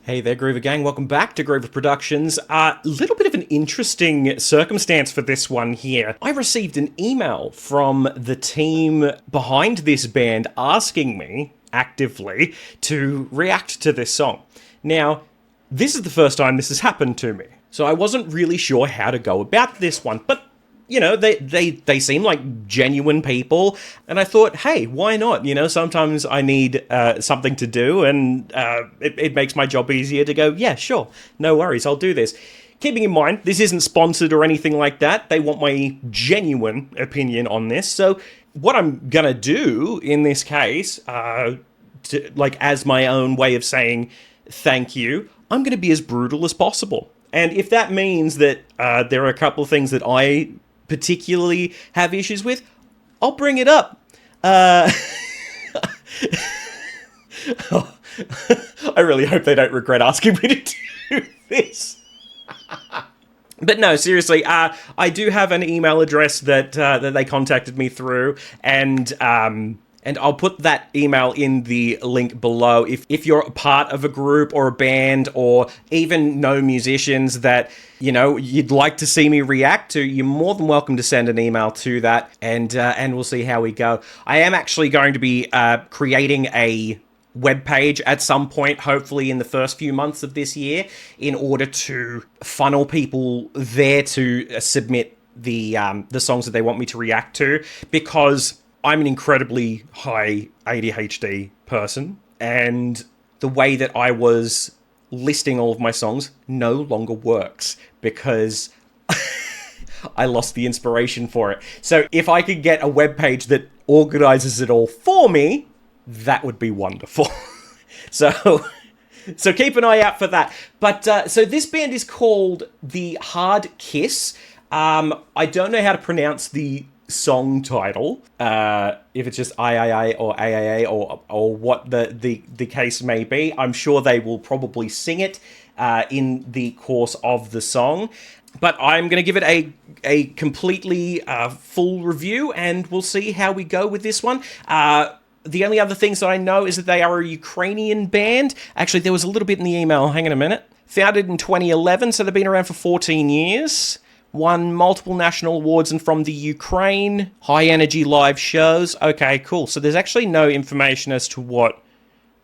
Hey there, Griever Gang. Welcome back to Griever Productions. A little bit of an interesting circumstance for this one here. I received an email from the team behind this band asking me, actively, to react to this song. Now, this is the first time this has happened to me, so I wasn't really sure how to go about this one, but you know, they seem like genuine people, and I thought, hey, why not? You know, sometimes I need something to do, and it makes my job easier to go, yeah, sure, no worries, I'll do this. Keeping in mind, this isn't sponsored or anything like that. They want my genuine opinion on this, so what I'm gonna do in this case, as my own way of saying thank you, I'm gonna be as brutal as possible. And if that means that there are a couple of things that I particularly have issues with, I'll bring it up. I really hope they don't regret asking me to do this. But no, seriously, I do have an email address that they contacted me through, and I'll put that email in the link below. If you're a part of a group or a band, or even know musicians that, you know, you'd like to see me react to, you're more than welcome to send an email to that, and we'll see how we go. I am actually going to be creating a webpage at some point, hopefully in the first few months of this year, in order to funnel people there to submit the songs that they want me to react to, because I'm an incredibly high ADHD person, and the way that I was listing all of my songs no longer works because I lost the inspiration for it. So if I could get a webpage that organizes it all for me, that would be wonderful. So keep an eye out for that. But so this band is called the Hardkiss. I don't know how to pronounce the song title, if it's just AiAiAi or AiAiAi or what the case may be. I'm sure they will probably sing it in the course of the song, but I'm going to give it a completely full review, and we'll see how we go with this one. The only other things that I know is that they are a Ukrainian band. Actually, there was a little bit in the email. Hang on a minute. Founded in 2011, so they've been around for 14 years. Won multiple national awards and from the Ukraine. High energy live shows. Okay, cool. So there's actually no information as to what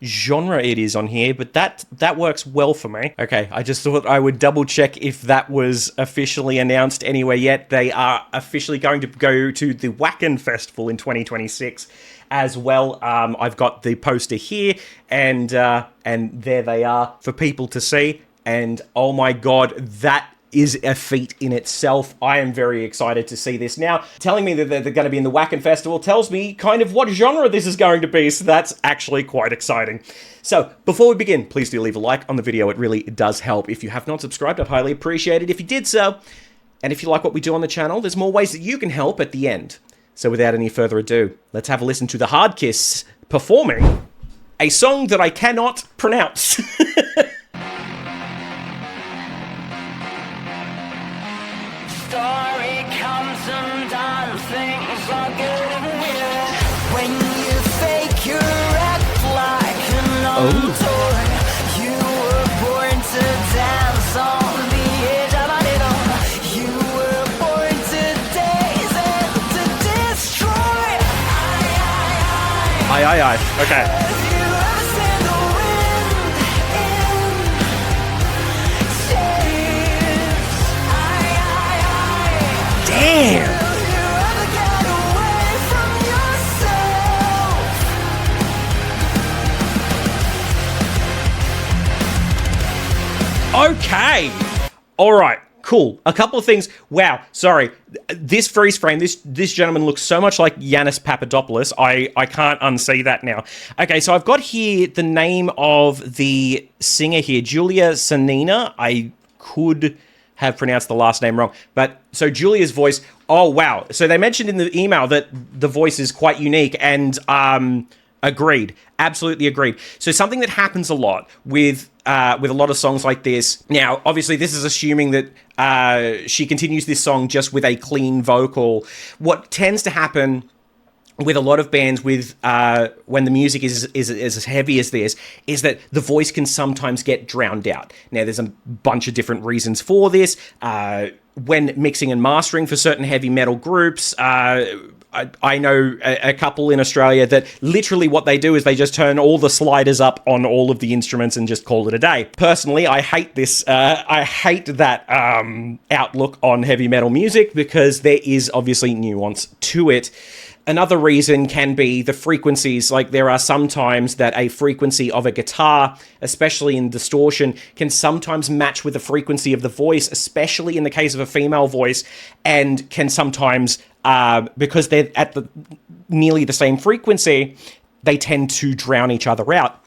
genre it is on here, but that works well for me. Okay, I just thought I would double check if that was officially announced anywhere yet. They are officially going to go to the Wacken Festival in 2026 as well. I've got the poster here, and there they are for people to see. And oh my god, that is a feat in itself. I am very excited to see this. Now, telling me that they're going to be in the Wacken Festival tells me kind of what genre this is going to be, so that's actually quite exciting. So, before we begin, please do leave a like on the video. It really does help. If you have not subscribed, I'd highly appreciate it if you did so. And if you like what we do on the channel, there's more ways that you can help at the end. So without any further ado, let's have a listen to the Hardkiss performing a song that I cannot pronounce. Story comes undone, things are getting weird. When you fake, you act like an toy. You were born to dance on the edge of a needle. You were born to daze and to destroy. AiAiAi. Okay. Damn! Okay! Alright, cool. A couple of things. Wow, sorry. This freeze frame, this gentleman looks so much like Yanis Papadopoulos. I can't unsee that now. Okay, so I've got here the name of the singer here, Julia Sanina. I could have pronounced the last name wrong. But so Julia's voice, oh wow. So they mentioned in the email that the voice is quite unique, and agreed. Absolutely agreed. So something that happens a lot with a lot of songs like this. Now, obviously this is assuming that she continues this song just with a clean vocal. What tends to happen with a lot of bands with when the music is as heavy as this is that the voice can sometimes get drowned out. Now, there's a bunch of different reasons for this. When mixing and mastering for certain heavy metal groups, I know a couple in Australia that literally what they do is they just turn all the sliders up on all of the instruments and just call it a day. Personally, I hate this. I hate that outlook on heavy metal music because there is obviously nuance to it. Another reason can be the frequencies. Like, there are some times that a frequency of a guitar, especially in distortion, can sometimes match with the frequency of the voice, especially in the case of a female voice, and can sometimes, because they're at nearly the same frequency, they tend to drown each other out.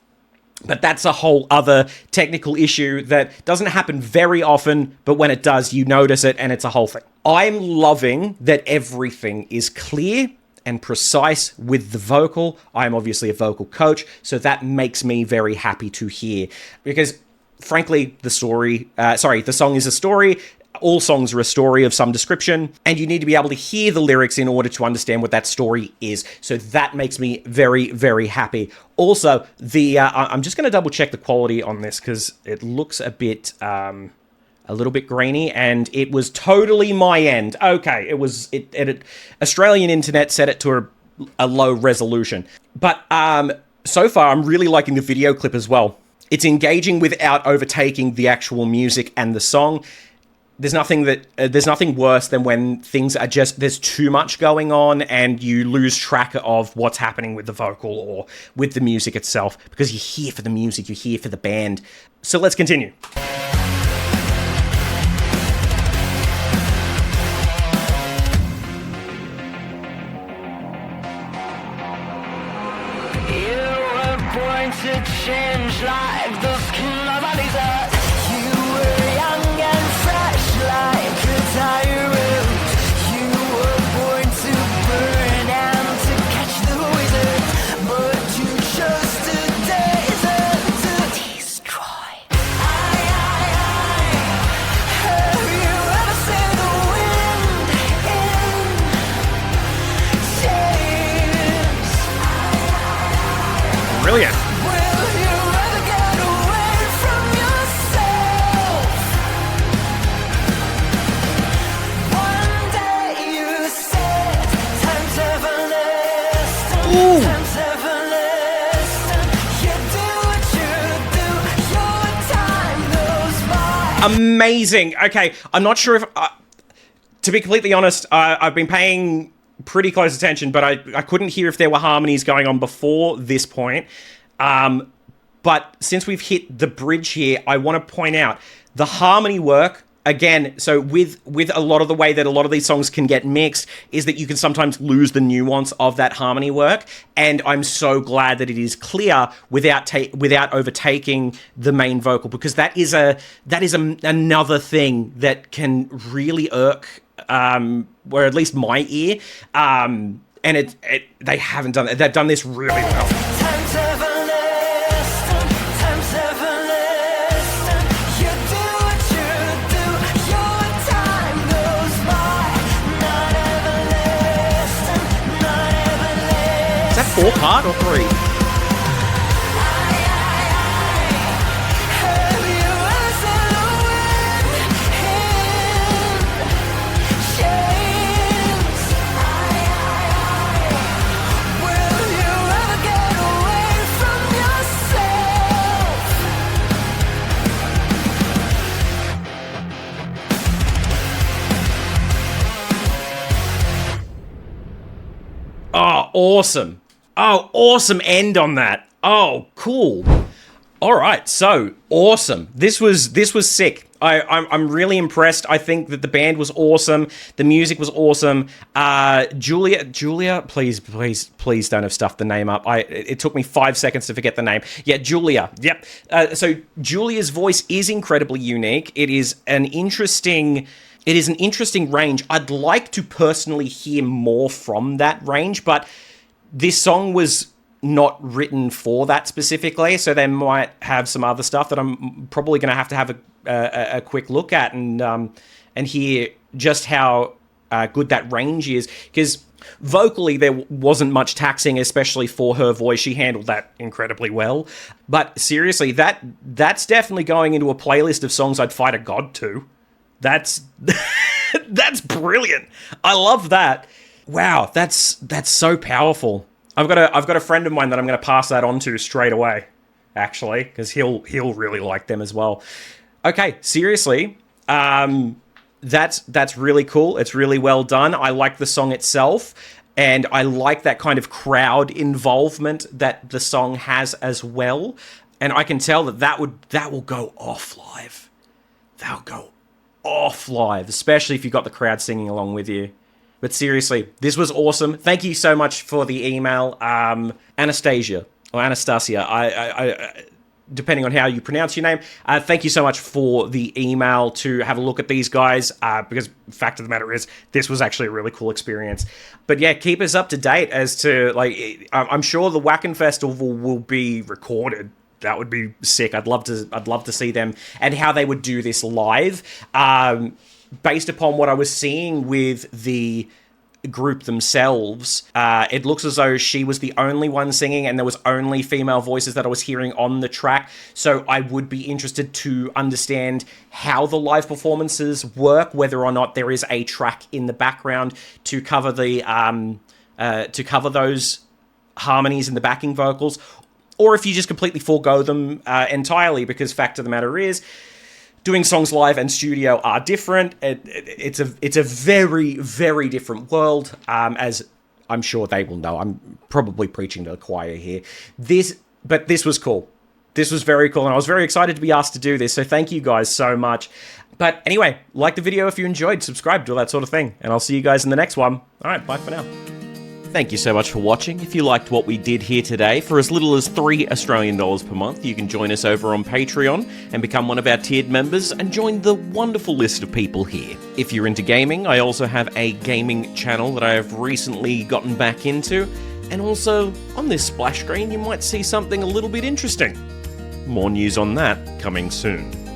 But that's a whole other technical issue that doesn't happen very often, but when it does, you notice it, and it's a whole thing. I'm loving that everything is clear and precise with the vocal. I'm obviously a vocal coach, so that makes me very happy to hear. Because, frankly, the song is a story. All songs are a story of some description, and you need to be able to hear the lyrics in order to understand what that story is. So that makes me very, very happy. Also, I'm just going to double check the quality on this because it looks a little bit grainy, and it was totally my end. Okay, it Australian internet set it to a low resolution. But so far, I'm really liking the video clip as well. It's engaging without overtaking the actual music and the song. There's nothing worse than when things are there's too much going on and you lose track of what's happening with the vocal or with the music itself, because you're here for the music, you're here for the band. So let's continue. To change like the skin of a lizard. You were young and fresh like a tyrant. You were born to burn and to catch the wizard, but you chose to destroy. I. Have you ever seen the wind in tears? Brilliant. Amazing. Okay, I'm not sure if... to be completely honest, I've been paying pretty close attention, but I couldn't hear if there were harmonies going on before this point. But since we've hit the bridge here, I want to point out the harmony work. Again, so with a lot of the way that a lot of these songs can get mixed is that you can sometimes lose the nuance of that harmony work, and I'm so glad that it is clear without overtaking the main vocal, because that is another thing that can really irk, or at least my ear, and they haven't done it. They've done this really well. Is that 4-part or 3? Oh, awesome. Oh, awesome end on that. Oh, cool. All right, so awesome. This was sick. I'm really impressed. I think that the band was awesome. The music was awesome. Julia, please don't have stuffed the name up. It took me 5 seconds to forget the name. Yeah, Julia. Yep. So Julia's voice is incredibly unique. It is an interesting range. I'd like to personally hear more from that range, but this song was not written for that specifically, so they might have some other stuff that I'm probably going to have a quick look at and hear just how good that range is. Because Vocally, there wasn't much taxing, especially for her voice. She handled that incredibly well. But seriously, that's definitely going into a playlist of songs I'd fight a god to. That's that's brilliant. I love that. Wow, that's so powerful. I've got a friend of mine that I'm going to pass that on to straight away, actually, because he'll really like them as well. Okay, seriously, that's really cool. It's really well done. I like the song itself, and I like that kind of crowd involvement that the song has as well. And I can tell that will go off live. That'll go off live, especially if you've got the crowd singing along with you. But seriously, this was awesome. Thank you so much for the email, Anastasia or Anastasia. I depending on how you pronounce your name. Thank you so much for the email to have a look at these guys, because fact of the matter is, this was actually a really cool experience. But yeah, keep us up to date as to, like, I'm sure the Wacken Festival will be recorded. That would be sick. I'd love to see them and how they would do this live. Based upon what I was seeing with the group themselves, it looks as though she was the only one singing and there was only female voices that I was hearing on the track. So I would be interested to understand how the live performances work, whether or not there is a track in the background to cover the to cover those harmonies in the backing vocals, or if you just completely forego them entirely, because fact of the matter is, doing songs live and studio are different. It's a very, very different world, as I'm sure they will know. I'm probably preaching to the choir here. But this was cool. This was very cool, and I was very excited to be asked to do this, so thank you guys so much. But anyway, like the video if you enjoyed, subscribe, do all that sort of thing, and I'll see you guys in the next one. All right, bye for now. Thank you so much for watching. If you liked what we did here today, for as little as $3 Australian per month, you can join us over on Patreon and become one of our tiered members and join the wonderful list of people here. If you're into gaming, I also have a gaming channel that I have recently gotten back into, and also on this splash screen you might see something a little bit interesting. More news on that coming soon.